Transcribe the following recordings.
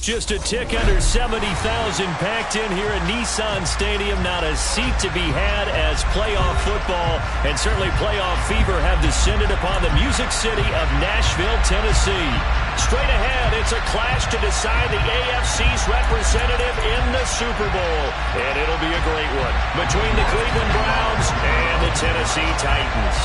Just a tick under 70,000 packed in here at Nissan Stadium. Not a seat to be had as playoff football and certainly playoff fever have descended upon the Music City of Nashville, Tennessee. Straight ahead, it's a clash to decide the AFC's representative in the Super Bowl. And it'll be a great one between the Cleveland Browns and the Tennessee Titans.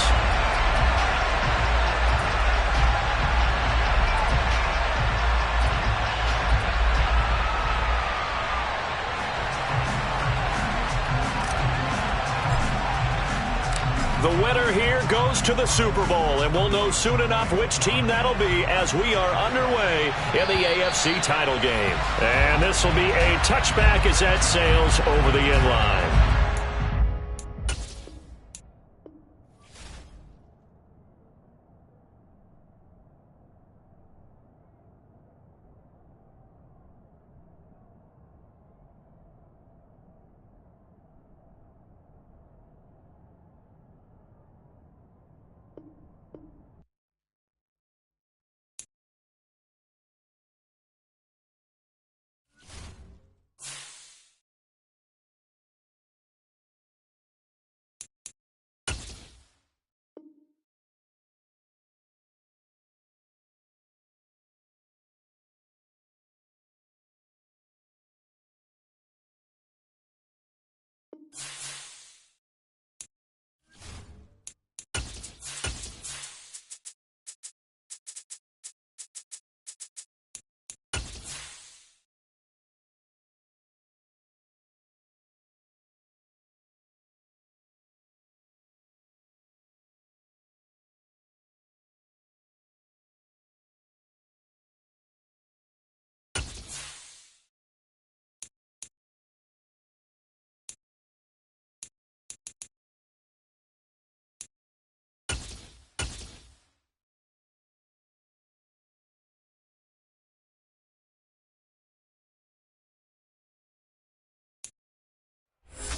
The winner here goes to the Super Bowl, and we'll know soon enough which team that'll be as we are underway in the AFC title game. And this will be a touchback as that sails over the end line.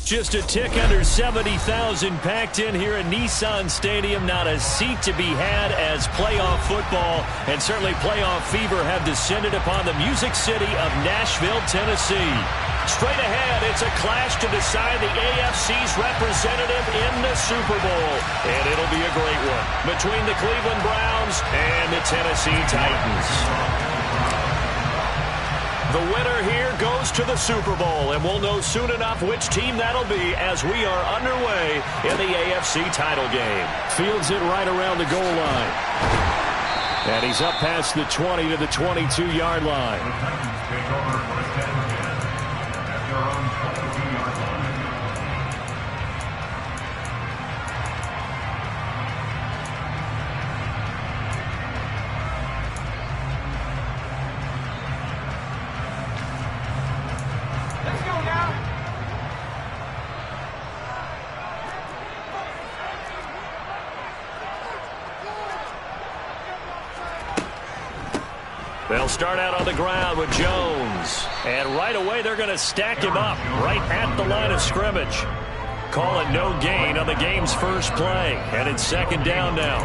Just a tick under 70,000 packed in here at Nissan Stadium. Not a seat to be had as playoff football and certainly playoff fever have descended upon the Music City of Nashville, Tennessee. Straight ahead, it's a clash to decide the AFC's representative in the Super Bowl. And it'll be a great one between the Cleveland Browns and the Tennessee Titans. The winner here goes to the Super Bowl, and we'll know soon enough which team that'll be as we are underway in the AFC title game. Fields it right around the goal line. And he's up past the 20 to the 22-yard line. They'll start out on the ground with Jones. And right away, they're going to stack him up right at the line of scrimmage. Call it no gain on the game's first play. And it's second down now.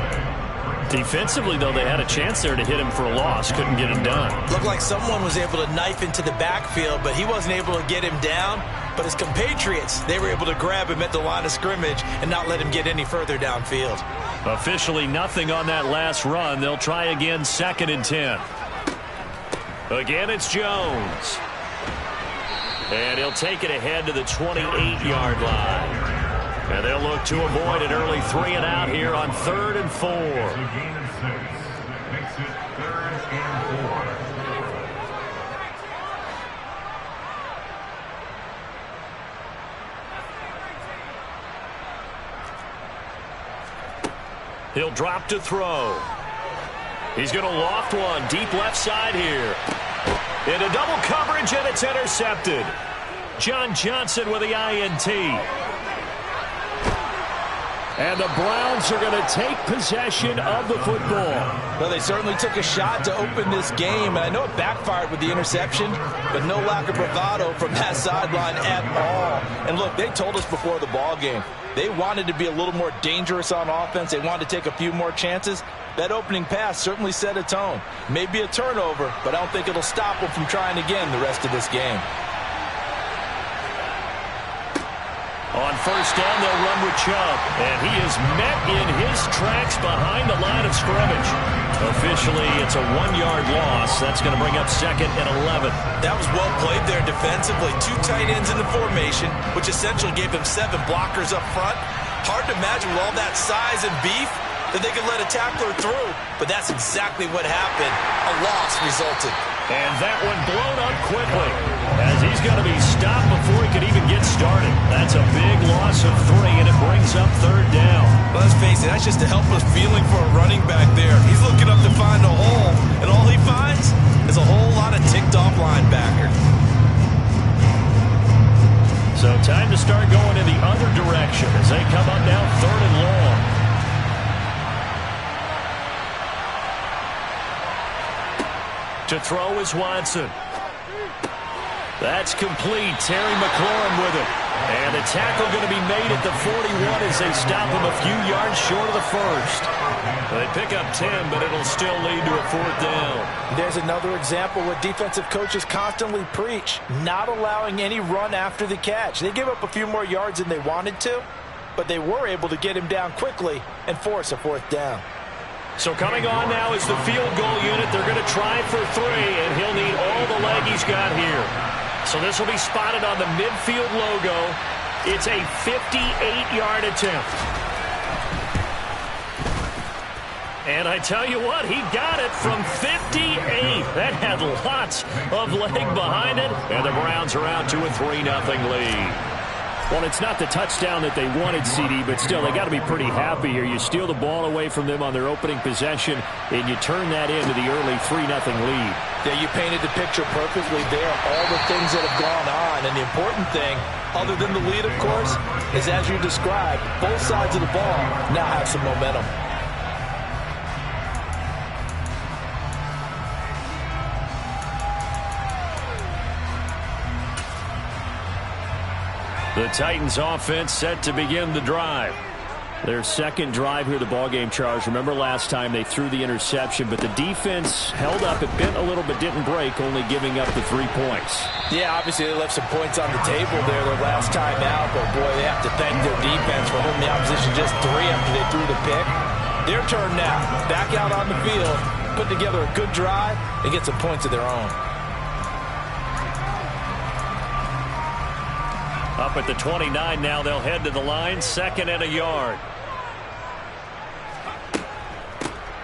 Defensively, though, they had a chance there to hit him for a loss. Couldn't get it done. Looked like someone was able to knife into the backfield, but he wasn't able to get him down. But his compatriots, they were able to grab him at the line of scrimmage and not let him get any further downfield. Officially nothing on that last run. They'll try again, 2nd and 10. Again, it's Jones. And he'll take it ahead to the 28-yard line. And they'll look to avoid an early 3 and out here on 3rd and 4. Makes it 3rd and 4. He'll drop to throw. He's going to loft one deep left side here. Into double coverage, and it's intercepted. John Johnson with the INT. And the Browns are going to take possession of the football. Well, they certainly took a shot to open this game, and I know it backfired with the interception, but no lack of bravado from that sideline at all. And look, they told us before the ball game, they wanted to be a little more dangerous on offense. They wanted to take a few more chances. That opening pass certainly set a tone. Maybe a turnover, but I don't think it'll stop them from trying again the rest of this game. On first down, they'll run with Chubb, and he is met in his tracks behind the line of scrimmage. Officially, it's a 1-yard loss. That's going to bring up 2nd and 11. That was well played there defensively. 2 tight ends in the formation, which essentially gave them 7 blockers up front. Hard to imagine with all that size and beef that they could let a tackler through, but that's exactly what happened. A loss resulted. And that one blown up quickly as he's going to be stopped before he could even get started. That's a big loss of 3, and it brings up 3rd down. Well, let's face it, that's just a helpless feeling for a running back there. He's looking up to find a hole, and all he finds is a whole lot of ticked-off linebacker. So time to start going in the other direction as they come up now 3rd and long. To throw is Watson. That's complete. Terry McLaurin with it. And a tackle going to be made at the 41 as they stop him a few yards short of the first. They pick up 10, but it'll still lead to a 4th down. There's another example what defensive coaches constantly preach, not allowing any run after the catch. They give up a few more yards than they wanted to, but they were able to get him down quickly and force a 4th down. So coming on now is the field goal unit. They're going to try for 3, and he'll need all the leg he's got here. So this will be spotted on the midfield logo. It's a 58-yard attempt. And I tell you what, he got it from 58. That had lots of leg behind it. And the Browns are out to a 3-0 lead. Well, it's not the touchdown that they wanted, CD, but still, they got to be pretty happy here. You steal the ball away from them on their opening possession, and you turn that into the early 3-0 lead. Yeah, you painted the picture perfectly there, all the things that have gone on. And the important thing, other than the lead, of course, is as you described, both sides of the ball now have some momentum. The Titans offense set to begin the drive. Their second drive here, the ballgame, Charles. Remember last time they threw the interception, but the defense held up. It bent a little but didn't break, only giving up the 3 points. Yeah, obviously they left some points on the table there their last time out, but boy, they have to thank their defense for holding the opposition just 3 after they threw the pick. Their turn now, back out on the field, put together a good drive and get some points of their own. Up at the 29 now, they'll head to the line, 2nd and a yard.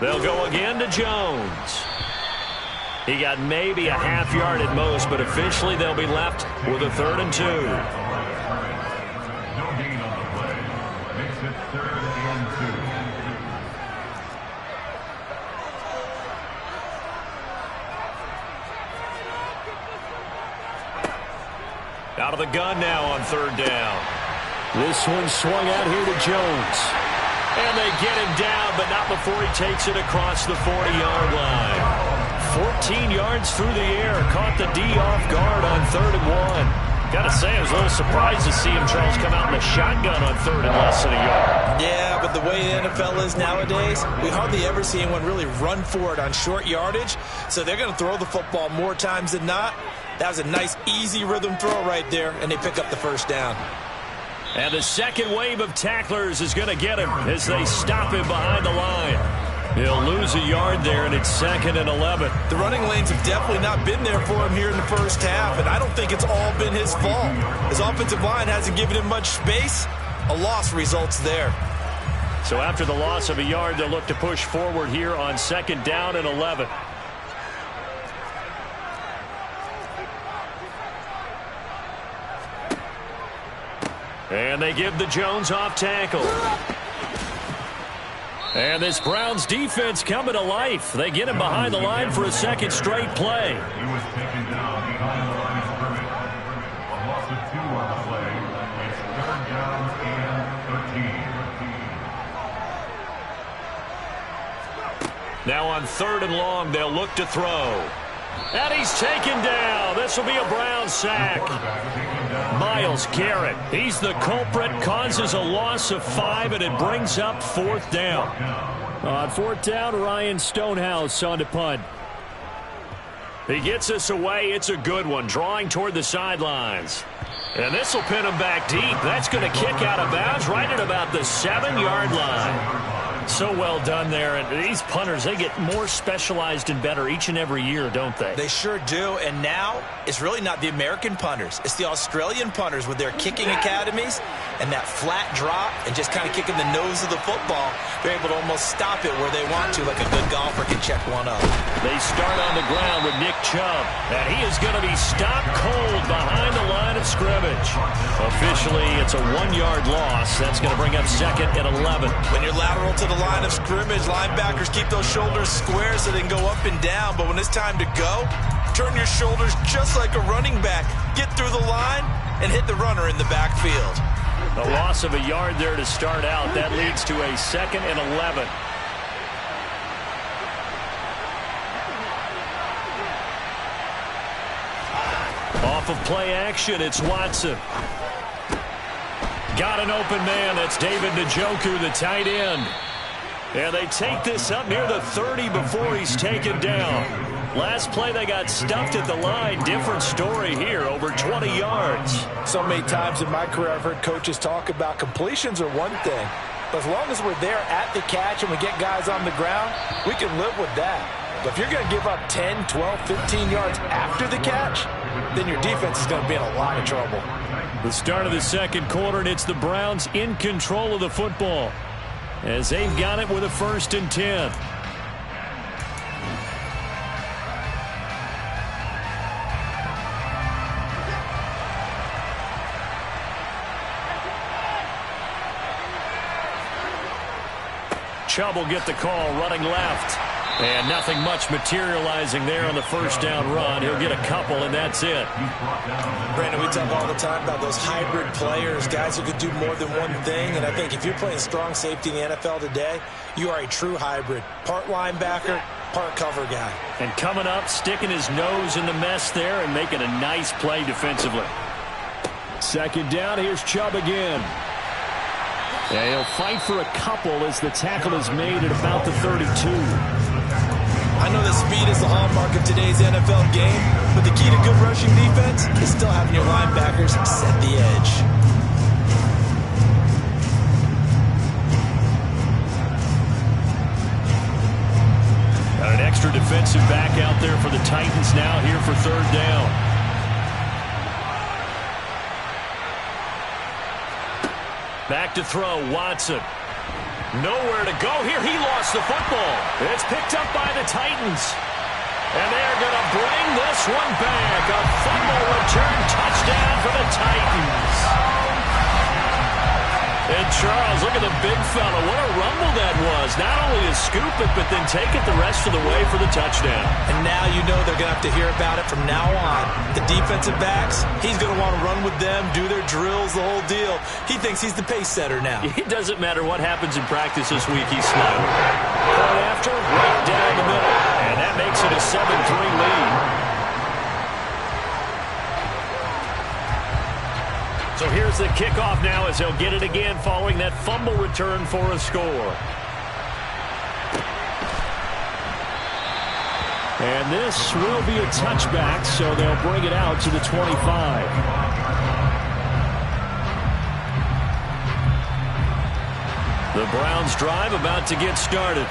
They'll go again to Jones. He got maybe a half yard at most, but officially they'll be left with a 3rd and 2. No gain on the play. Makes it 3rd and 2. Out of the gun now on 3rd down. This one swung out here to Jones. And they get him down, but not before he takes it across the 40-yard line. 14 yards through the air. Caught the D off guard on 3rd and 1. Got to say, I was a little surprised to see him, Charles, come out in the shotgun on 3rd and less than a yard. Yeah, but the way the NFL is nowadays, we hardly ever see anyone really run for it on short yardage. So they're going to throw the football more times than not. That was a nice, easy rhythm throw right there, and they pick up the 1st down. And the second wave of tacklers is going to get him as they stop him behind the line. He'll lose a yard there, and it's 2nd and 11. The running lanes have definitely not been there for him here in the first half, and I don't think it's all been his fault. His offensive line hasn't given him much space. A loss results there. So after the loss of a yard, they'll look to push forward here on 2nd down and 11. And they give the Jones off tackle. And this Browns defense coming to life. They get him behind the line for a second straight play. He was taken down behind the line of scrimmage. A loss of 2 on the play. It's 3rd down and 13. Now on 3rd and long, they'll look to throw. And he's taken down. This will be a Brown sack. Myles Garrett, he's the culprit, causes a loss of 5, and it brings up 4th down. On 4th down, Ryan Stonehouse on to punt. He gets us away. It's a good one, drawing toward the sidelines. And this will pin him back deep. That's going to kick out of bounds right at about the 7-yard line. So well done there. And these punters, they get more specialized and better each and every year, don't they? They sure do. And now it's really not the American punters. It's the Australian punters with their kicking academies and that flat drop and just kind of kicking the nose of the football. They're able to almost stop it where they want to, like a good golfer can check one up. They start on the ground with Nick Chubb, and he is going to be stopped cold behind the line of scrimmage. Officially, it's a 1-yard loss. That's going to bring up 2nd and 11. When you're lateral to the line of scrimmage, linebackers keep those shoulders square so they can go up and down. But when it's time to go, turn your shoulders just like a running back. Get through the line and hit the runner in the backfield. A loss of a yard there to start out. That leads to a 2nd and 11. Off of play action, it's Watson. Got an open man. That's David Njoku, the tight end. And they take this up near the 30 before he's taken down. Last play, they got stuffed at the line. Different story here, over 20 yards. So many times in my career, I've heard coaches talk about completions are one thing. But as long as we're there at the catch and we get guys on the ground, we can live with that. But if you're going to give up 10, 12, 15 yards after the catch, then your defense is going to be in a lot of trouble. The start of the 2nd quarter, and it's the Browns in control of the football as they've got it with a 1st and 10. Chubb will get the call, running left. And nothing much materializing there on the 1st down run. He'll get a couple, and that's it. Brandon, we talk all the time about those hybrid players, guys who could do more than one thing. And I think if you're playing strong safety in the NFL today, you are a true hybrid. Part linebacker, part cover guy. And coming up, sticking his nose in the mess there and making a nice play defensively. 2nd down, here's Chubb again. And he'll fight for a couple as the tackle is made at about the 32. I know that speed is the hallmark of today's NFL game, but the key to good rushing defense is still having your linebackers set the edge. Got an extra defensive back out there for the Titans now here for 3rd down. Back to throw, Watson. Nowhere to go here. He lost the football. It's picked up by the Titans. And they're going to bring this one back. A fumble return touchdown for the Titans. And Charles, look at the big fella. What a rumble that was. Not only to scoop it, but then take it the rest of the way for the touchdown. And now you know they're going to have to hear about it from now on. The defensive backs, he's going to want to run with them, do their drills, the whole deal. He thinks he's the pace setter now. It doesn't matter what happens in practice this week, he's smiling. Point after, right down the middle. And that makes it a 7-3 lead. So here's the kickoff now as they'll get it again following that fumble return for a score. And this will be a touchback, so they'll bring it out to the 25. The Browns drive about to get started.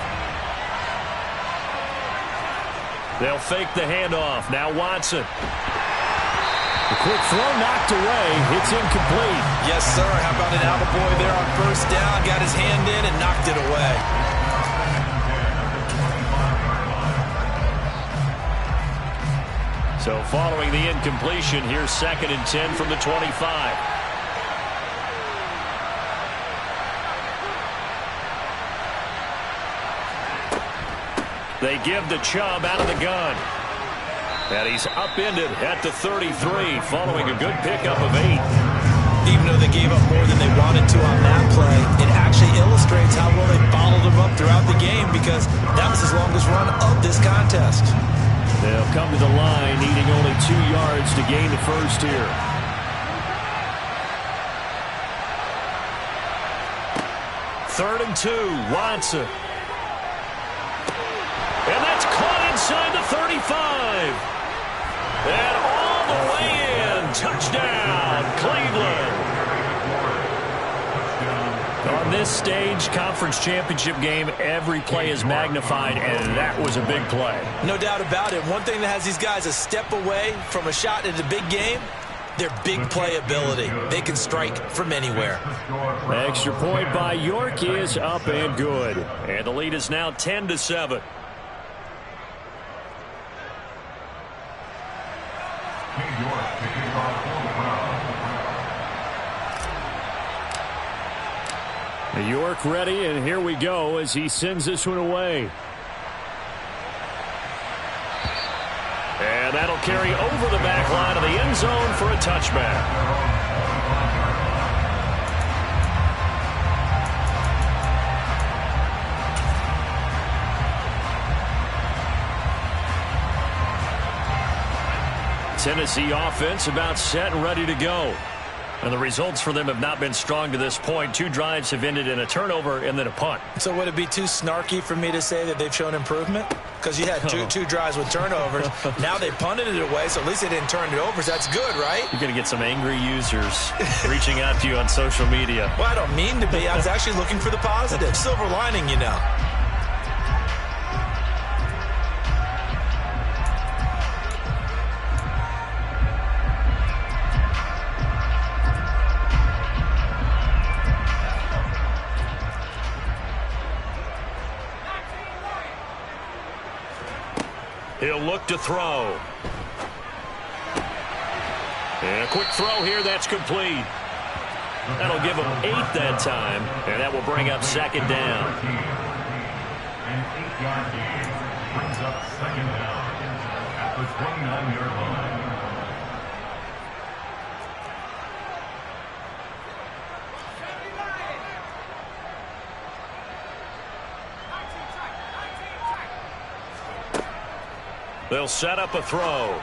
They'll fake the handoff. Now Watson. A quick throw knocked away. It's incomplete. Yes, sir. How about an attaboy there on 1st down? Got his hand in and knocked it away. So following the incompletion, here's 2nd and 10 from the 25. They give the Chubb out of the gun. And he's upended at the 33 following a good pickup of 8. Even though they gave up more than they wanted to on that play, it actually illustrates how well they followed them up throughout the game. because that was his longest run of this contest. They'll come to the line, needing only 2 yards to gain the first here. Third and 2, Watson. And that's caught inside the 35. And all the way in. Touchdown, Cleveland. On this stage, conference championship game, every play is magnified, and that was a big play. No doubt about it. One thing that has these guys a step away from a shot in the big game, their big play ability. They can strike from anywhere. Extra point by York is up and good. And the lead is now 10-7. York ready, and here we go as he sends this one away. And that'll carry over the back line of the end zone for a touchback. Tennessee offense about set and ready to go. And the results for them have not been strong to this point. 2 drives have ended in a turnover and then a punt. So would it be too snarky for me to say that they've shown improvement? Because you had two drives with turnovers. Now they punted it away, so at least they didn't turn it over. So that's good, right? You're going to get some angry users reaching out to you on social media. Well, I don't mean to be. I was actually looking for the positive. Silver lining, you know. He'll look to throw. And a quick throw here, that's complete. That'll give him 8 that time, and that will bring up second down. An 8-yard gain brings up second down at the 29-yard line. They'll set up a throw.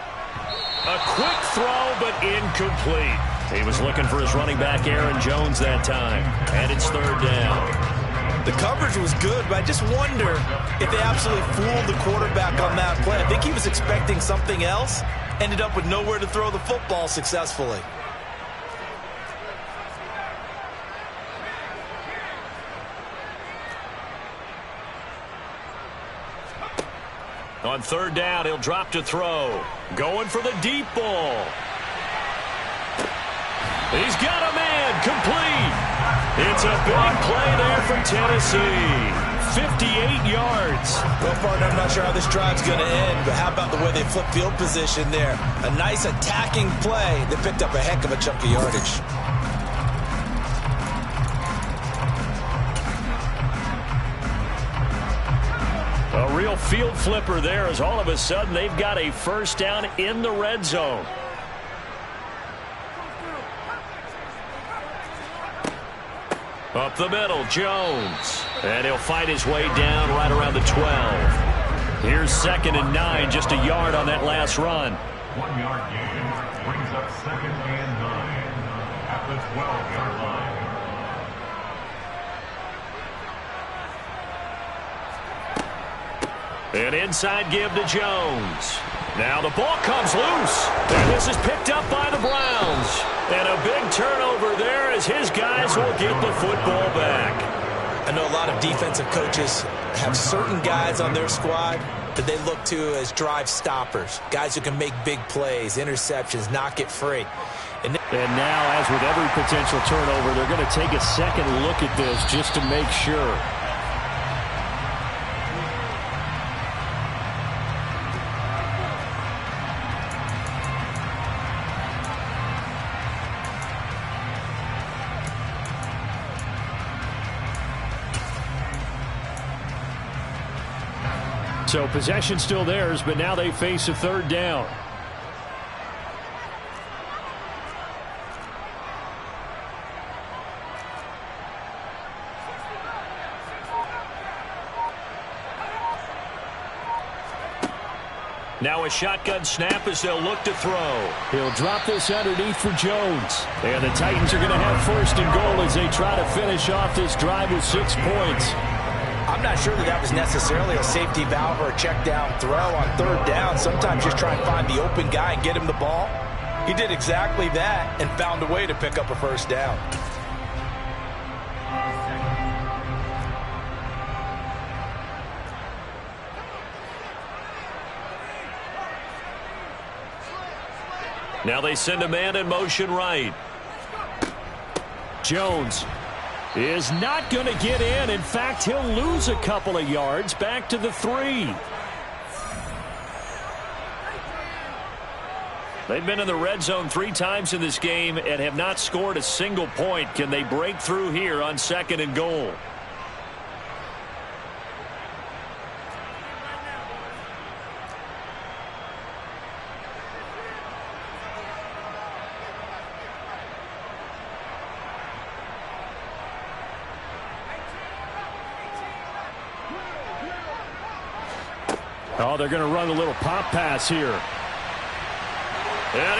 A quick throw, but incomplete. He was looking for his running back, Aaron Jones, that time. And it's third down. The coverage was good, but I just wonder if they absolutely fooled the quarterback on that play. I think he was expecting something else. Ended up with nowhere to throw the football successfully. On third down, he'll drop to throw. Going for the deep ball. He's got a man, complete. It's a big play there for Tennessee. 58 yards. Well, partner, I'm not sure how this drive's going to end, but how about the way they flip field position there? A nice attacking play that picked up a heck of a chunk of yardage. A real field flipper there as all of a sudden they've got a first down in the red zone. Up the middle, Jones. And he'll fight his way down right around the 12. Here's 2nd and 9, just a yard on that last run. 1-yard gain brings up 2nd and 9 at the 12-yard line. An inside give to Jones. Now the ball comes loose. And this is picked up by the Browns. And a big turnover there as his guys will get the football back. I know a lot of defensive coaches have certain guys on their squad that they look to as drive stoppers. Guys who can make big plays, interceptions, knock it free. And now, as with every potential turnover, they're going to take a second look at this just to make sure. So possession still theirs, but now they face a third down. Now a shotgun snap as they'll look to throw. He'll drop this underneath for Jones. And the Titans are going to have first and goal as they try to finish off this drive with 6 points. I'm not sure that was necessarily a safety valve or a check down throw on third down. Sometimes just try and find the open guy and get him the ball. He did exactly that and found a way to pick up a first down. Now they send a man in motion right. Jones is not going to get in. In fact, he'll lose a couple of yards back to the 3. They've been in the red zone 3 times in this game and have not scored a single point. Can they break through here on 2nd and goal? Oh, they're going to run a little pop pass here. And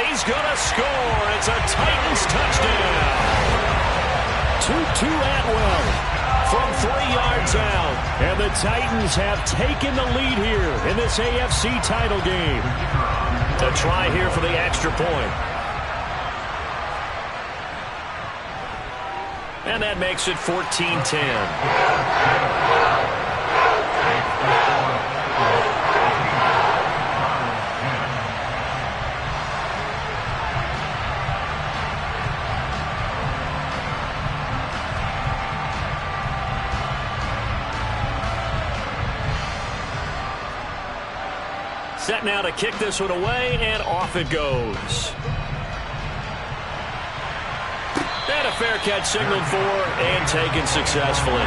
he's going to score. It's a Titans touchdown. Tutu Atwell from 3 yards out. And the Titans have taken the lead here in this AFC title game. A try here for the extra point. And that makes it 14-10. Set now to kick this one away, and off it goes. And a fair catch signaled for and taken successfully.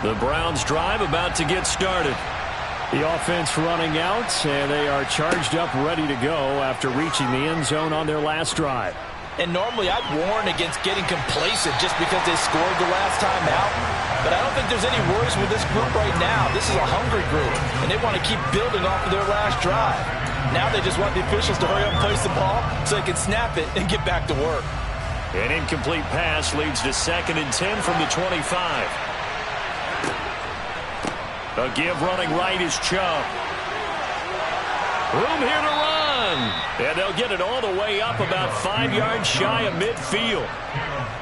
The Browns drive about to get started. The offense running out, and they are charged up, ready to go after reaching the end zone on their last drive. And normally I'd warn against getting complacent just because they scored the last time out. But I don't think there's any worries with this group right now. This is a hungry group, and they want to keep building off of their last drive. Now they just want the officials to hurry up and place the ball so they can snap it and get back to work. An incomplete pass leads to 2nd and 10 from the 25. A give running right is Chubb. Room here to run. And they'll get it all the way up about 5 yards shy of midfield.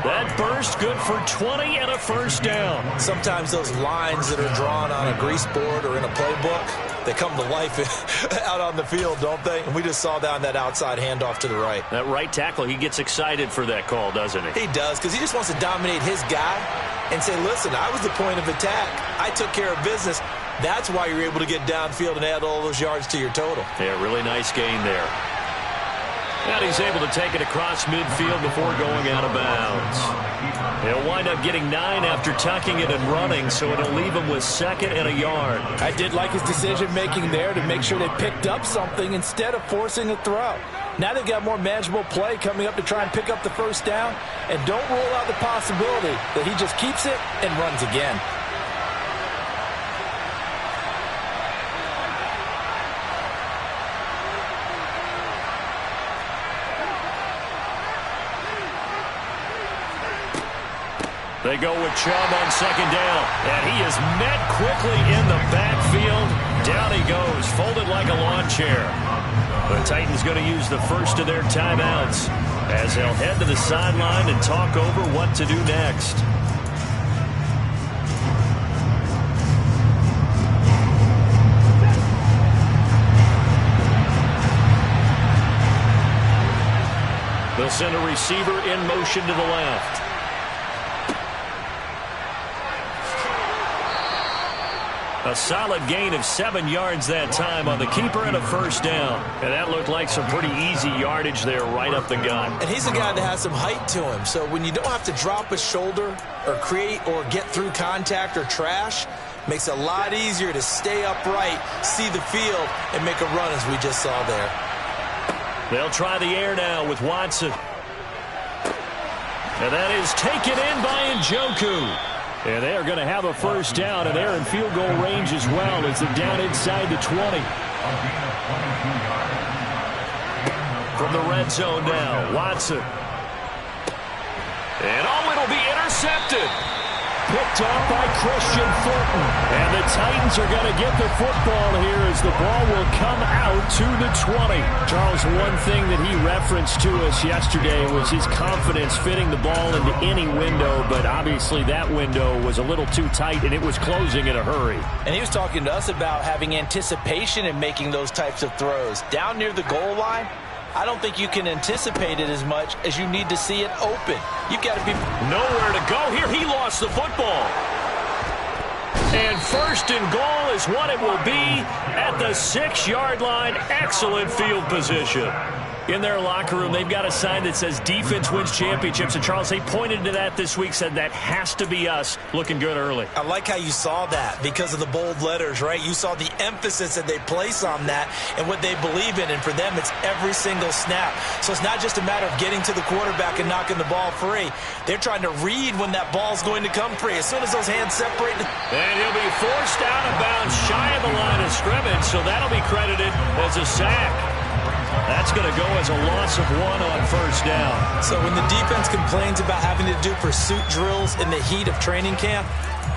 That burst good for 20 and a first down. Sometimes those lines that are drawn on a grease board or in a playbook, they come to life out on the field, don't they? And we just saw that on that outside handoff to the right. That right tackle, he gets excited for that call, doesn't he? He does, because he just wants to dominate his guy and say, listen, I was the point of attack. I took care of business. That's why you're able to get downfield and add all those yards to your total. Yeah, really nice gain there. And he's able to take it across midfield before going out of bounds. He'll wind up getting 9 after tucking it and running, so it'll leave him with 2nd and a yard. I did like his decision-making there to make sure they picked up something instead of forcing a throw. Now they've got more manageable play coming up to try and pick up the first down, and don't rule out the possibility that he just keeps it and runs again. They go with Chubb on 2nd down, and he is met quickly in the backfield. Down he goes, folded like a lawn chair. The Titans going to use the first of their timeouts as they'll head to the sideline and talk over what to do next. They'll send a receiver in motion to the left. A solid gain of 7 yards that time on the keeper and a first down. And that looked like some pretty easy yardage there right up the gut. And he's a guy that has some height to him. So when you don't have to drop a shoulder or create or get through contact or trash, makes it a lot easier to stay upright, see the field, and make a run as we just saw there. They'll try the air now with Watson. And that is taken in by Njoku. And they are going to have a first down, and they're in field goal range as well as they're down inside the 20. From the red zone now, Watson. And it'll be intercepted. Picked off by Christian Fulton. And the Titans are going to get the football here as the ball will come out to the 20. Charles, one thing that he referenced to us yesterday was his confidence fitting the ball into any window, but obviously that window was a little too tight and it was closing in a hurry. And he was talking to us about having anticipation in making those types of throws. Down near the goal line, I don't think you can anticipate it as much as you need to see it open. You've got to be nowhere to go here. He lost the football. And first and goal is what it will be at the 6-yard line. Excellent field position. In their locker room, they've got a sign that says defense wins championships. And Charles, they pointed to that this week, said that has to be us. Looking good early. I like how you saw that because of the bold letters, right? You saw the emphasis that they place on that and what they believe in. And for them, it's every single snap. So it's not just a matter of getting to the quarterback and knocking the ball free. They're trying to read when that ball's going to come free. As soon as those hands separate. And he'll be forced out of bounds shy of the line of scrimmage. So that'll be credited as a sack. That's going to go as a loss of 1 on first down. So when the defense complains about having to do pursuit drills in the heat of training camp,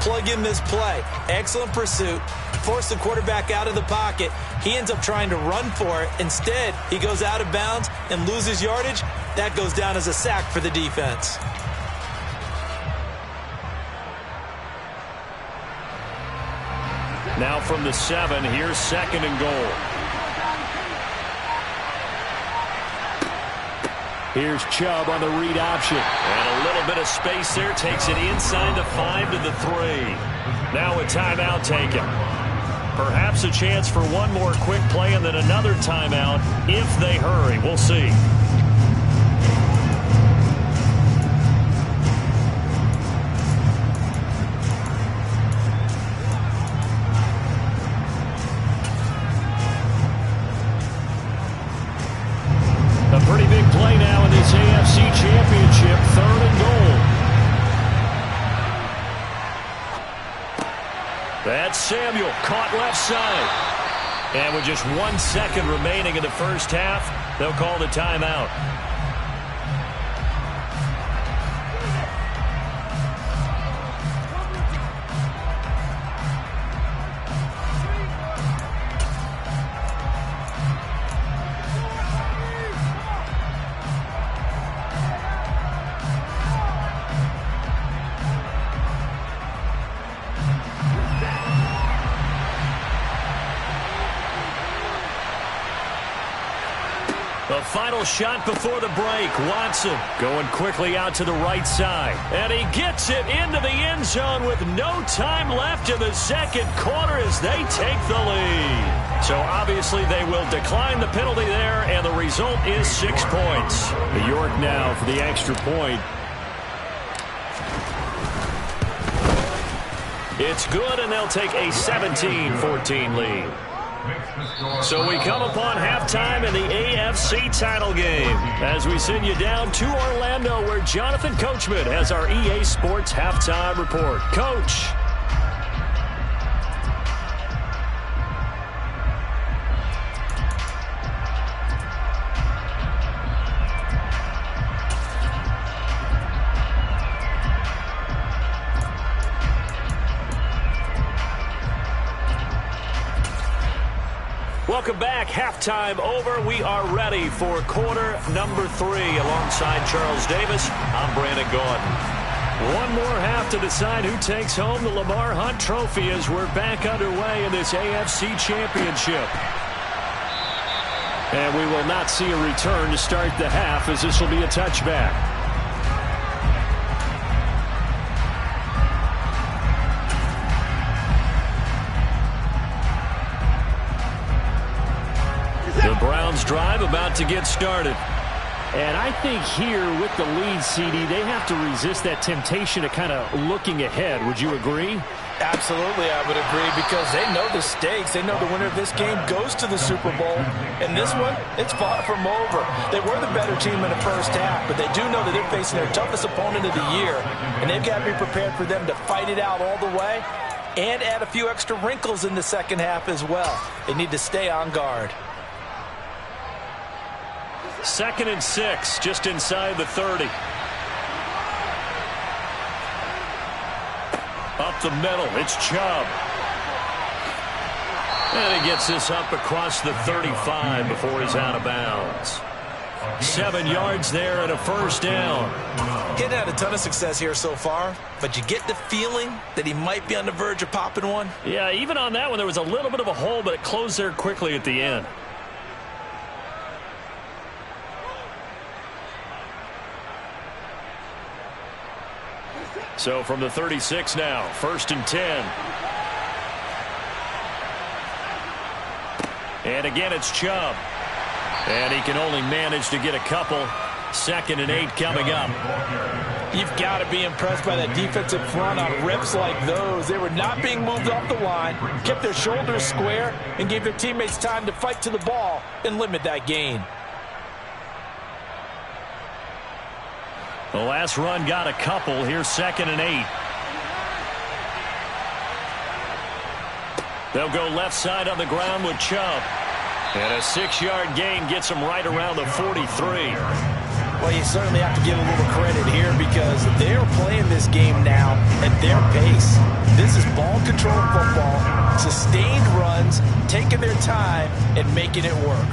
plug in this play. Excellent pursuit. Force the quarterback out of the pocket. He ends up trying to run for it. Instead, he goes out of bounds and loses yardage. That goes down as a sack for the defense. Now from the 7, here's second and goal. Here's Chubb on the read option. And a little bit of space there. Takes it inside the 5 to the 3. Now a timeout taken. Perhaps a chance for one more quick play and then another timeout if they hurry. We'll see. A pretty big play now in this AFC Championship, 3rd and goal. That's Samuel, caught left side. And with just 1 second remaining in the first half, they'll call the timeout. The final shot before the break. Watson going quickly out to the right side. And he gets it into the end zone with no time left in the second quarter as they take the lead. So obviously they will decline the penalty there, and the result is 6 points. New York now for the extra point. It's good, and they'll take a 17-14 lead. So we come upon halftime in the AFC title game as we send you down to Orlando where Jonathan Coachman has our EA Sports halftime report. Coach. Welcome back. Halftime over. We are ready for quarter number 3 alongside Charles Davis. I'm Brandon Gordon. One more half to decide who takes home the Lamar Hunt Trophy as we're back underway in this AFC Championship. And we will not see a return to start the half as this will be a touchback. The Browns drive about to get started. And I think here with the lead, CD, they have to resist that temptation to kind of looking ahead. Would you agree? Absolutely, I would agree, because they know the stakes. They know the winner of this game goes to the Super Bowl. And this one, it's far from over. They were the better team in the first half, but they do know that they're facing their toughest opponent of the year, and they've got to be prepared for them to fight it out all the way and add a few extra wrinkles in the second half as well. They need to stay on guard. 2nd and 6, just inside the 30. Up the middle, it's Chubb. And he gets this up across the 35 before he's out of bounds. 7 yards there and a first down. He hasn't had a ton of success here so far, but you get the feeling that he might be on the verge of popping one. Yeah, even on that one, there was a little bit of a hole, but it closed there quickly at the end. So from the 36 now, 1st and 10. And again, it's Chubb. And he can only manage to get a couple. 2nd and 8 coming up. You've got to be impressed by that defensive front on rips like those. They were not being moved off the line, kept their shoulders square, and gave their teammates time to fight to the ball and limit that gain. The last run got a couple. Here's 2nd and 8. They'll go left side on the ground with Chubb. And a 6-yard gain gets him right around the 43. Well, you certainly have to give a little credit here, because they're playing this game now at their pace. This is ball control football, sustained runs, taking their time and making it work.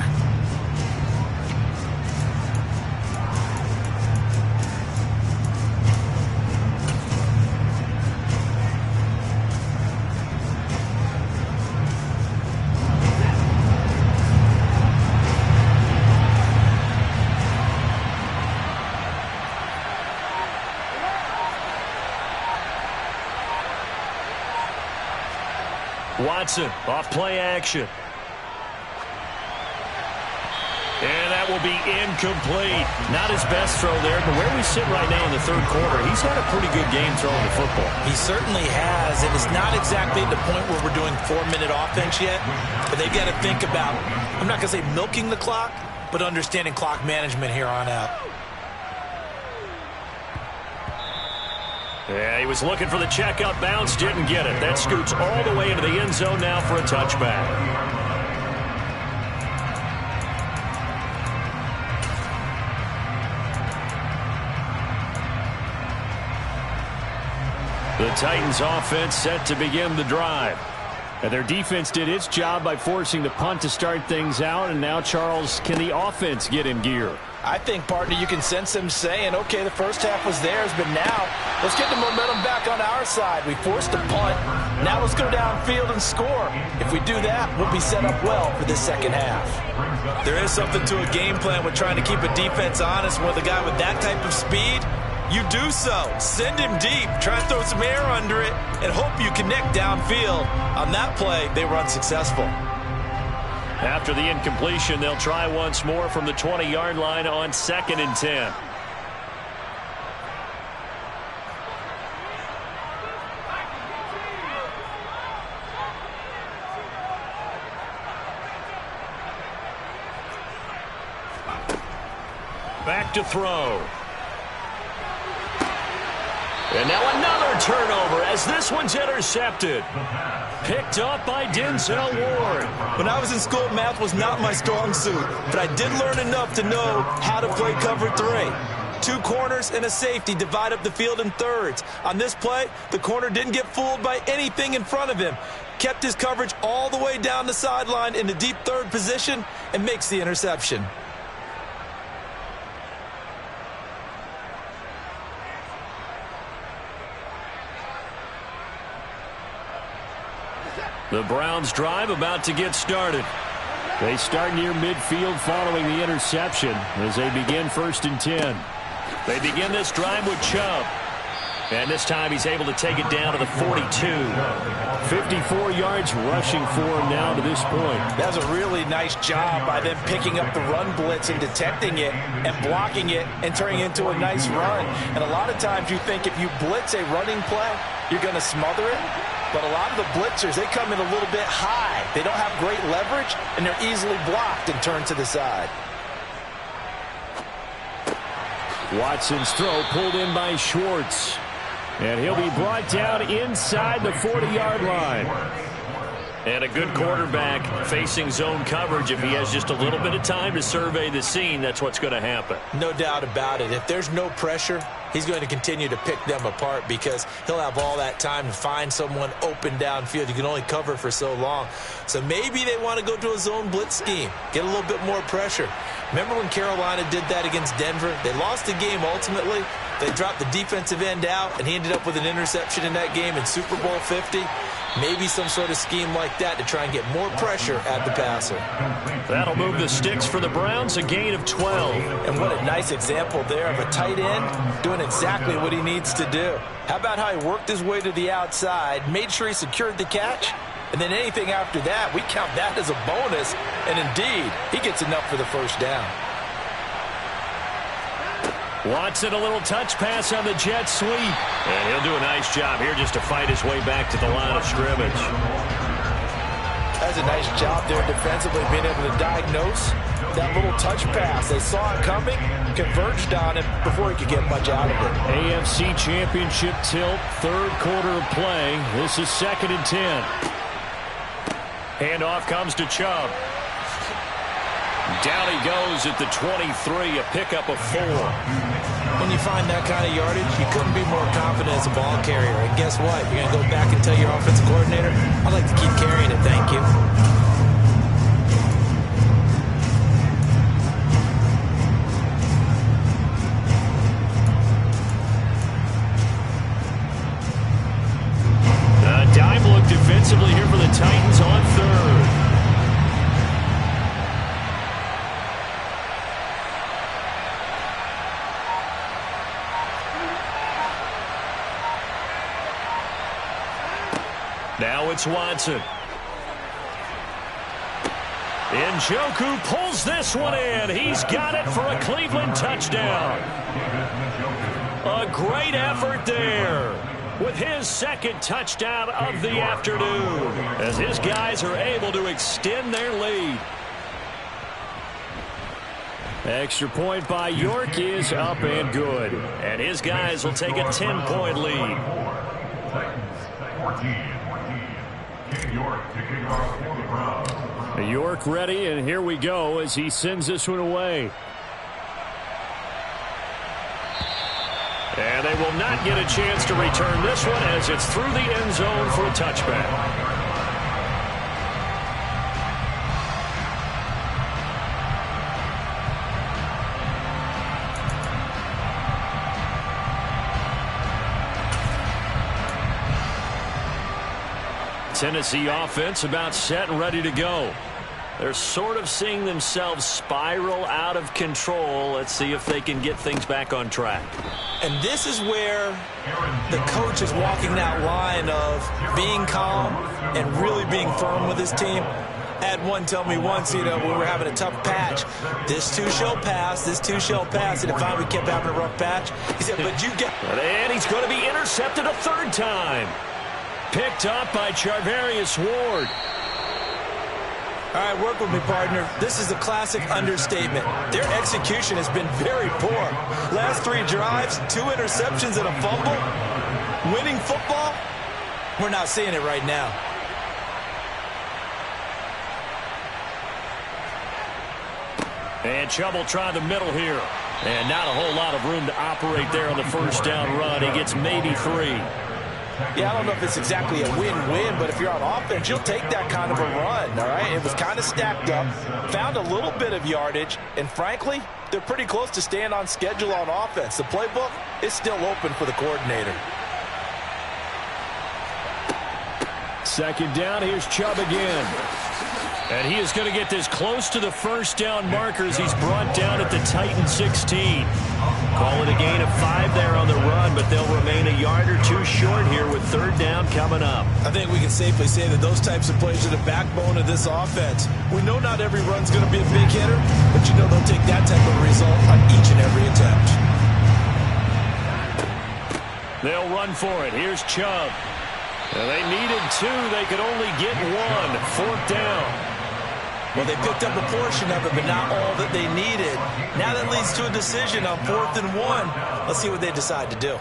Watson off play action. And that will be incomplete. Not his best throw there, but where we sit right now in the 3rd quarter, he's had a pretty good game throwing the football. He certainly has, and it's not exactly at the point where we're doing 4-minute offense yet, but they've got to think about, I'm not going to say milking the clock, but understanding clock management here on out. Yeah, he was looking for the check-up bounce, didn't get it. That scoots all the way into the end zone now for a touchback. The Titans offense set to begin the drive. And their defense did its job by forcing the punt to start things out. And now, Charles, can the offense get in gear? I think, partner, you can sense them saying, okay, the first half was theirs, but now let's get the momentum back on our side. We forced a punt. Now let's go downfield and score. If we do that, we'll be set up well for this second half. There is something to a game plan with trying to keep a defense honest. With a guy with that type of speed, you do so. Send him deep. Try and throw some air under it and hope you connect downfield. On that play, they were unsuccessful. After the incompletion, they'll try once more from the 20-yard line on 2nd and 10. Back to throw. And now another turnover as this one's intercepted. Picked up by Denzel Ward. When I was in school, math was not my strong suit, but I did learn enough to know how to play cover 3. 2 corners and a safety divide up the field in thirds. On this play, the corner didn't get fooled by anything in front of him. Kept his coverage all the way down the sideline in the deep 3rd position and makes the interception. The Browns drive about to get started. They start near midfield following the interception as they begin 1st and 10. They begin this drive with Chubb. And this time he's able to take it down to the 42. 54 yards rushing for him now to this point. That's a really nice job by them picking up the run blitz and detecting it and blocking it and turning it into a nice run. And a lot of times you think if you blitz a running play, you're going to smother it. But a lot of the blitzers, they come in a little bit high. They don't have great leverage, and they're easily blocked and turned to the side. Watson's throw pulled in by Schwartz. And he'll be brought down inside the 40-yard line. And a good quarterback facing zone coverage. If he has just a little bit of time to survey the scene, that's what's going to happen. No doubt about it. If there's no pressure, he's going to continue to pick them apart because he'll have all that time to find someone open downfield. You can only cover for so long. So maybe they want to go to a zone blitz scheme, get a little bit more pressure. Remember when Carolina did that against Denver? They lost the game ultimately. They dropped the defensive end out, and he ended up with an interception in that game in Super Bowl 50. Maybe some sort of scheme like that to try and get more pressure at the passer. That'll move the sticks for the Browns, a gain of 12. And what a nice example there of a tight end doing exactly what he needs to do. How about how he worked his way to the outside, made sure he secured the catch, and then anything after that, we count that as a bonus. And indeed, he gets enough for the first down. Watson, a little touch pass on the jet sweep. And he'll do a nice job here just to fight his way back to the line of scrimmage. That's a nice job there defensively, being able to diagnose that little touch pass. They saw it coming, converged on it before he could get much out of it. AFC Championship tilt, third quarter of play. This is 2nd and 10. Handoff comes to Chubb. Down he goes at the 23, a pickup of 4. When you find that kind of yardage, you couldn't be more confident as a ball carrier. And guess what? You're going to go back and tell your offensive coordinator, I'd like to keep carrying it, thank you. Dime look defensively here for the Titans on 3rd. Now it's Watson. Njoku pulls this one in. He's got it for a Cleveland touchdown. A great effort there with his 2nd touchdown of the afternoon as his guys are able to extend their lead. Extra point by York is up and good. And his guys will take a 10-point lead. York ready, and here we go as he sends this one away. And they will not get a chance to return this one as it's through the end zone for a touchback. Tennessee offense about set and ready to go. They're sort of seeing themselves spiral out of control. Let's see if they can get things back on track. And this is where the coach is walking that line of being calm and really being firm with his team. I had one tell me once, when we were having a tough patch, this too shall pass, this too shall pass. And if we kept having a rough patch, he said, but you get... And he's going to be intercepted a 3rd time. Picked up by Charvarius Ward. All right, work with me, partner. This is a classic understatement. Their execution has been very poor. Last 3 drives, 2 interceptions and a fumble. Winning football? We're not seeing it right now. And Chubb will try the middle here. And not a whole lot of room to operate there on the first down run. He gets maybe 3. Yeah, I don't know if it's exactly a win-win, but if you're on offense, you'll take that kind of a run, all right? It was kind of stacked up, found a little bit of yardage, and frankly, they're pretty close to staying on schedule on offense. The playbook is still open for the coordinator. 2nd down, here's Chubb again. And he is going to get this close to the first down markers. He's brought down at the Titan 16. Call it a gain of 5 there on the run, but they'll remain a yard or two short here with third down coming up. I think we can safely say that those types of plays are the backbone of this offense. We know not every run's going to be a big hitter, but you know they'll take that type of result on each and every attempt. They'll run for it. Here's Chubb. And they needed 2. They could only get 1. Fourth down. Well, they picked up a portion of it, but not all that they needed. Now that leads to a decision on 4th and 1. Let's see what they decide to do.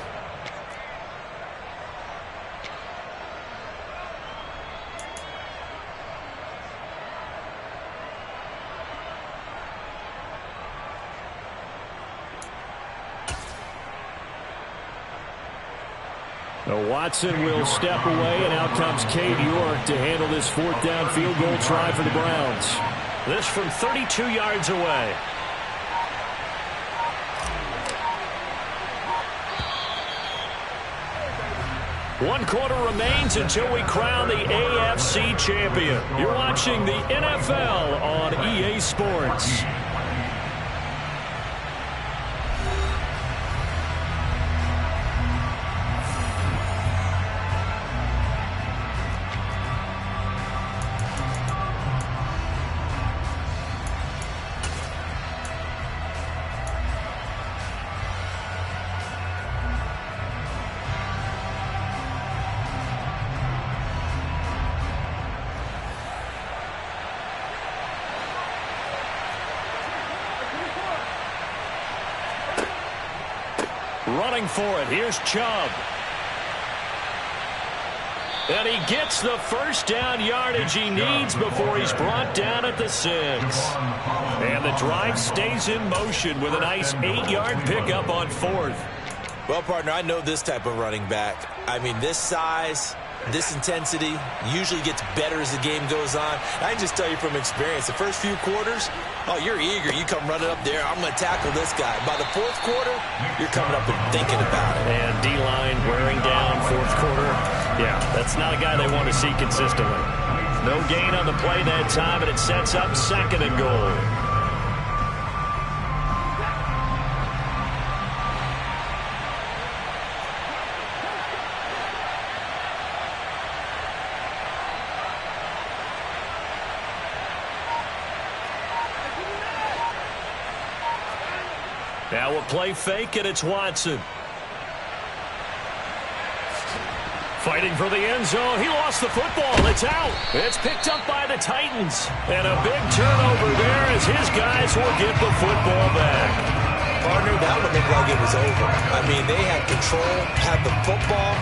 Now Watson will step away, and out comes Cade York to handle this fourth down field goal try for the Browns. This from 32 yards away. One quarter remains until we crown the AFC champion. You're watching the NFL on EA Sports. Running for it. Here's Chubb. And he gets the first down yardage he needs before he's brought down at the 6. And the drive stays in motion with a nice 8-yard pickup on 4th. Well, partner, I know this type of running back. I mean, this size, this intensity usually gets better as the game goes on. I can just tell you from experience, the first few quarters, oh, you're eager. You come running up there. I'm going to tackle this guy. By the 4th quarter, you're coming up and thinking about it. And D-line wearing down 4th quarter. Yeah, that's not a guy they want to see consistently. No gain on the play that time, and it sets up 2nd and goal. Now a play fake, and it's Watson. Fighting for the end zone. He lost the football. It's out. It's picked up by the Titans. And a big turnover there as his guys will get the football back. Partner, that would look like it was over. I mean, they had control, had the football,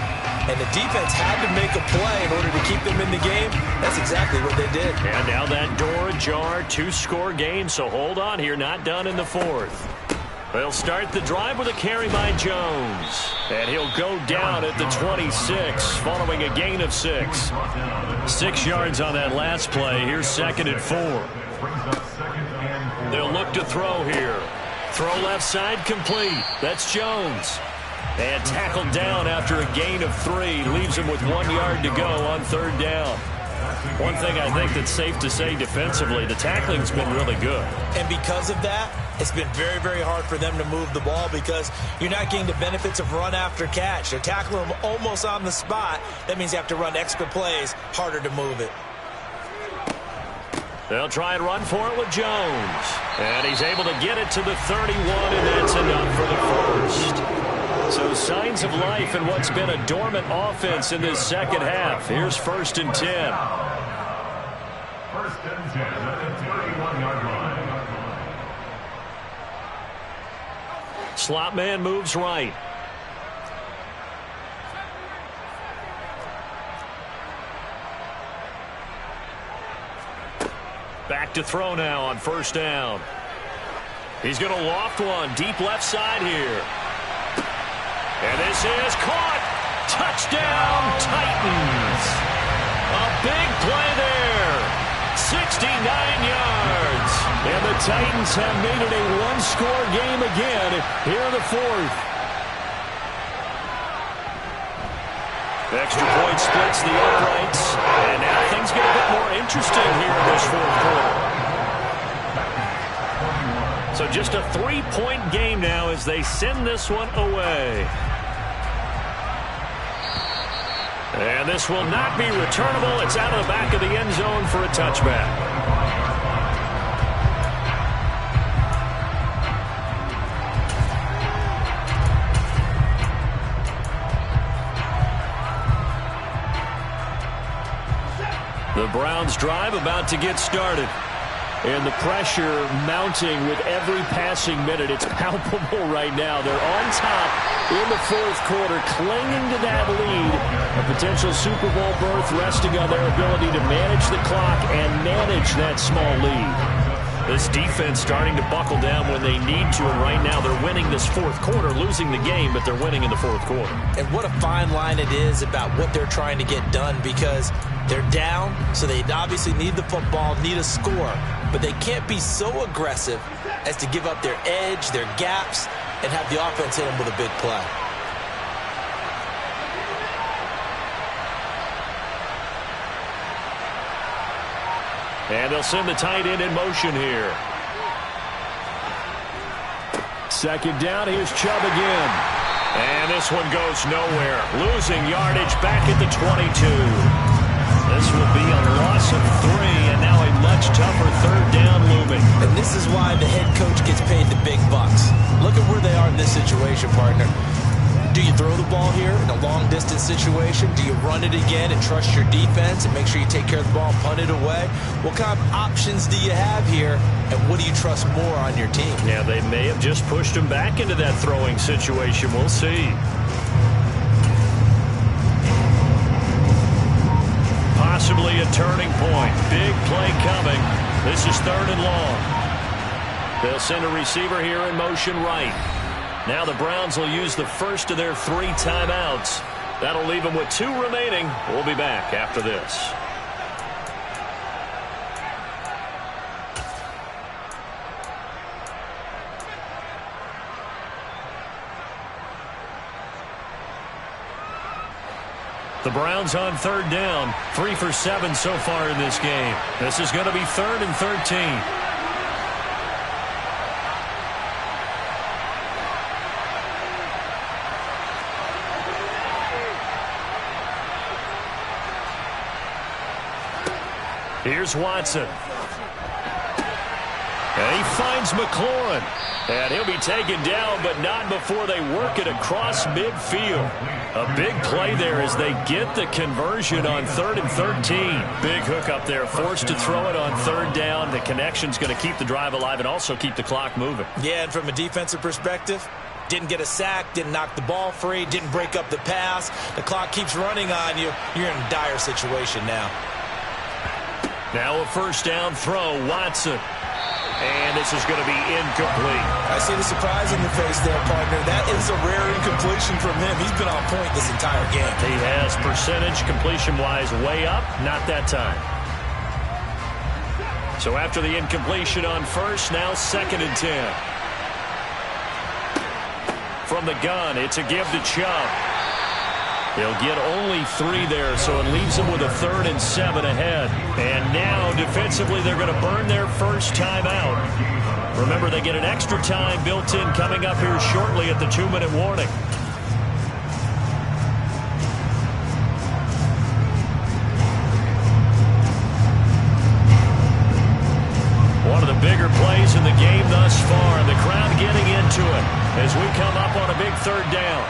and the defense had to make a play in order to keep them in the game. That's exactly what they did. And now that door ajar, 2-score game, so hold on here. Not done in the 4th. They'll start the drive with a carry by Jones. And he'll go down at the 26 following a gain of 6. 6 yards on that last play. Here's 2nd and 4. They'll look to throw here. Throw left side complete. That's Jones. And tackled down after a gain of 3. Leaves him with 1 yard to go on 3rd down. One thing I think that's safe to say defensively, the tackling's been really good. And because of that, it's been very, very hard for them to move the ball because you're not getting the benefits of run after catch. They're tackling them almost on the spot. That means you have to run extra plays, harder to move it. They'll try and run for it with Jones. And he's able to get it to the 31, and that's enough for the first. So signs of life in what's been a dormant offense in this second half. Here's 1st and 10. 1st and 10 at the 31-yard line. Slot man moves right. Back to throw now on 1st down. He's going to loft one deep left side here. And this is caught. Touchdown, Titans. A big play there. 69 yards. And the Titans have made it a one-score game again here in the 4th. Extra point splits the uprights. And now things get a bit more interesting here in this 4th quarter. So just a 3-point game now as they send this one away. And this will not be returnable. It's out of the back of the end zone for a touchback. The Browns drive about to get started. And the pressure mounting with every passing minute. It's palpable right now. They're on top in the fourth quarter, clinging to that lead. A potential Super Bowl berth resting on their ability to manage the clock and manage that small lead. This defense starting to buckle down when they need to, and right now they're winning this fourth quarter, losing the game, but they're winning in the fourth quarter. And what a fine line it is about what they're trying to get done, because they're down, so they obviously need the football, need a score, but they can't be so aggressive as to give up their edge, their gaps, and have the offense hit them with a big play. And they'll send the tight end in motion here. Second down, here's Chubb again. And this one goes nowhere. Losing yardage back at the 22. This will be a loss of 3, and now a much tougher third down looming. And this is why the head coach gets paid the big bucks. Look at where they are in this situation, partner. Do you throw the ball here in a long-distance situation? Do you run it again and trust your defense and make sure you take care of the ball and punt it away? What kind of options do you have here, and what do you trust more on your team? Yeah, they may have just pushed him back into that throwing situation. We'll see. Possibly a turning point. Big play coming. This is 3rd and long. They'll send a receiver here in motion right. Now the Browns will use the first of their 3 timeouts. That'll leave them with 2 remaining. We'll be back after this. The Browns on 3rd down. 3 for 7 so far in this game. This is going to be 3rd and 13. Here's Watson. And he finds McLaurin. And he'll be taken down, but not before they work it across midfield. A big play there as they get the conversion on 3rd and 13. Big hook up there, forced to throw it on 3rd down. The connection's going to keep the drive alive and also keep the clock moving. Yeah, and from a defensive perspective, didn't get a sack, didn't knock the ball free, didn't break up the pass. The clock keeps running on you. You're in a dire situation now. Now a first down throw, Watson. And this is going to be incomplete. I see the surprise in your face there, partner. That is a rare incompletion from him. He's been on point this entire game. He has percentage completion-wise way up, not that time. So after the incompletion on first, now 2nd and 10. From the gun, it's a give to Chubb. They'll get only 3 there, so it leaves them with a 3rd and 7 ahead. And now, defensively, they're going to burn their first time out. Remember, they get an extra time built in coming up here shortly at the 2-minute warning. One of the bigger plays in the game thus far, and the crowd getting into it as we come up on a big 3rd down.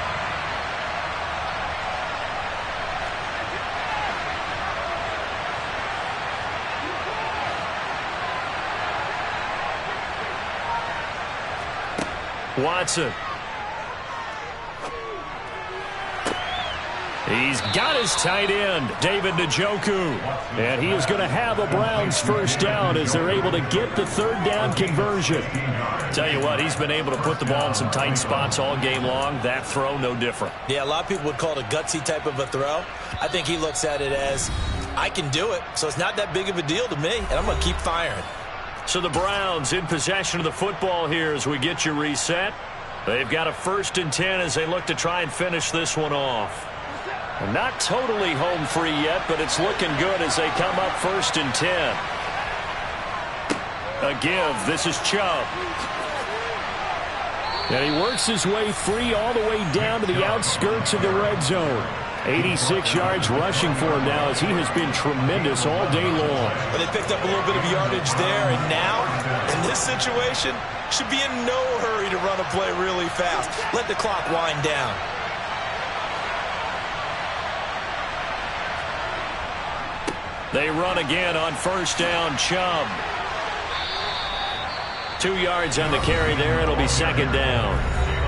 Watson. He's got his tight end, David Njoku. And he is going to have a Browns first down as they're able to get the 3rd down conversion. Tell you what, he's been able to put the ball in some tight spots all game long. That throw, no different. Yeah, a lot of people would call it a gutsy type of a throw. I think he looks at it as, I can do it, so it's not that big of a deal to me, and I'm going to keep firing. So the Browns in possession of the football here as we get you reset. They've got a 1st and 10 as they look to try and finish this one off. Not totally home free yet, but it's looking good as they come up 1st and 10. A give. This is Chubb. And he works his way free all the way down to the outskirts of the red zone. 86 yards rushing for him now as he has been tremendous all day long. Well, they picked up a little bit of yardage there, and now, in this situation, should be in no hurry to run a play really fast. Let the clock wind down. They run again on first down. Chubb. 2 yards on the carry there. It'll be second down.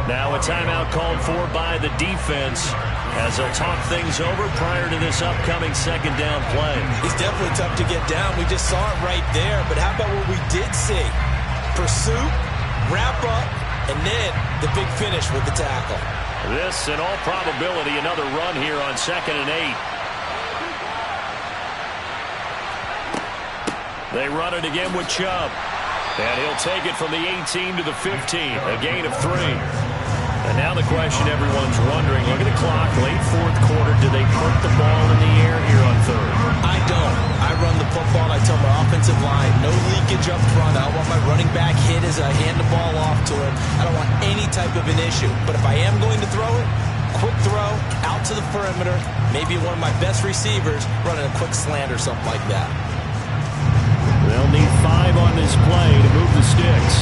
Now a timeout called for by the defense as they'll talk things over prior to this upcoming second down play. He's definitely tough to get down. We just saw it right there. But how about what we did see? Pursuit, wrap up, and then the big finish with the tackle. This, in all probability, another run here on 2nd and 8. They run it again with Chubb. And he'll take it from the 18 to the 15. A gain of 3. And now the question everyone's wondering, look at the clock, late fourth quarter, do they put the ball in the air here on third? I don't. I run the football, and I tell my offensive line, no leakage up front. I don't want my running back hit as I hand the ball off to him. I don't want any type of an issue. But if I am going to throw it, quick throw, out to the perimeter, maybe one of my best receivers running a quick slant or something like that. They'll need 5 on this play to move the sticks.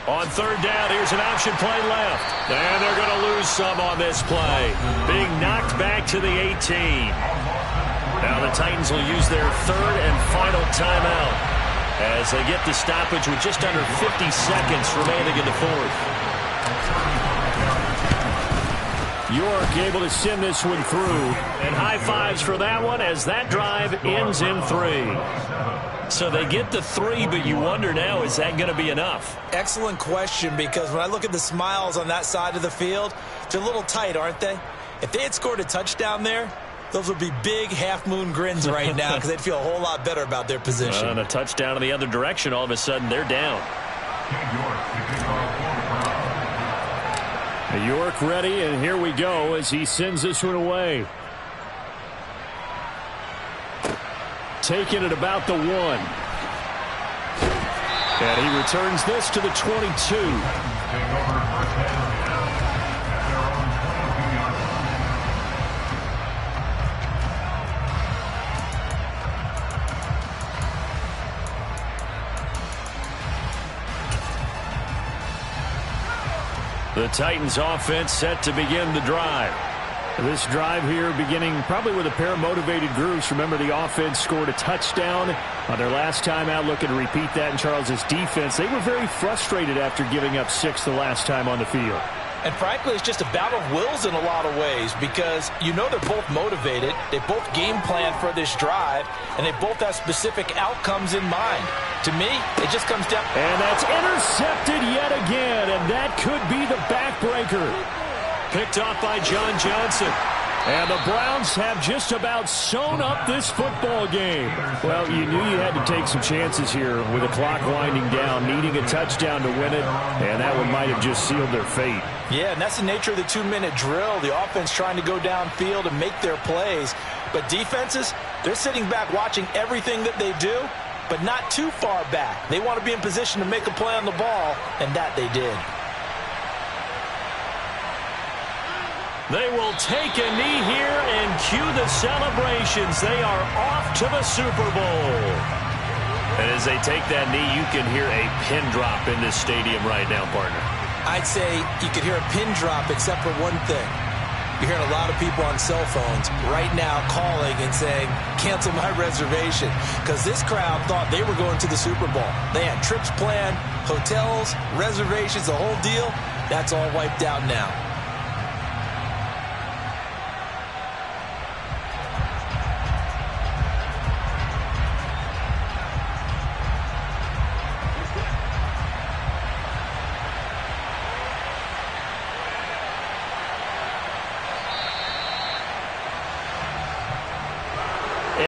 On third down, here's an option play left. And they're going to lose some on this play. Being knocked back to the 18. Now the Titans will use their third and final timeout as they get the stoppage with just under 50 seconds remaining in the fourth. York able to send this one through. And high fives for that one as that drive ends in 3. So they get the 3, but you wonder now, is that going to be enough? Excellent question, because when I look at the smiles on that side of the field, they're a little tight, aren't they? If they had scored a touchdown there, those would be big half-moon grins right now because they'd feel a whole lot better about their position. And a touchdown in the other direction, all of a sudden they're down. York ready, and here we go as he sends this one away. Taking it about the 1. And he returns this to the 22. The Titans offense set to begin the drive. This drive here beginning probably with a pair of motivated groups. Remember, the offense scored a touchdown on their last time out, looking to repeat that in Charles's defense. They were very frustrated after giving up 6 the last time on the field. And frankly, it's just a battle of wills in a lot of ways because you know they're both motivated. They both game plan for this drive, and they both have specific outcomes in mind. To me, it just comes down. And that's intercepted yet again, and that could be the backbreaker. Picked off by John Johnson. And the Browns have just about sewn up this football game. Well, you knew you had to take some chances here with the clock winding down, needing a touchdown to win it, and that one might have just sealed their fate. Yeah, and that's the nature of the 2-minute drill. The offense trying to go downfield and make their plays. But defenses, they're sitting back watching everything that they do, but not too far back. They want to be in position to make a play on the ball, and that they did. They will take a knee here and cue the celebrations. They are off to the Super Bowl. And as they take that knee, you can hear a pin drop in this stadium right now, partner. I'd say you could hear a pin drop except for one thing. You're hearing a lot of people on cell phones right now calling and saying, cancel my reservation, because this crowd thought they were going to the Super Bowl. They had trips planned, hotels, reservations, the whole deal. That's all wiped out now.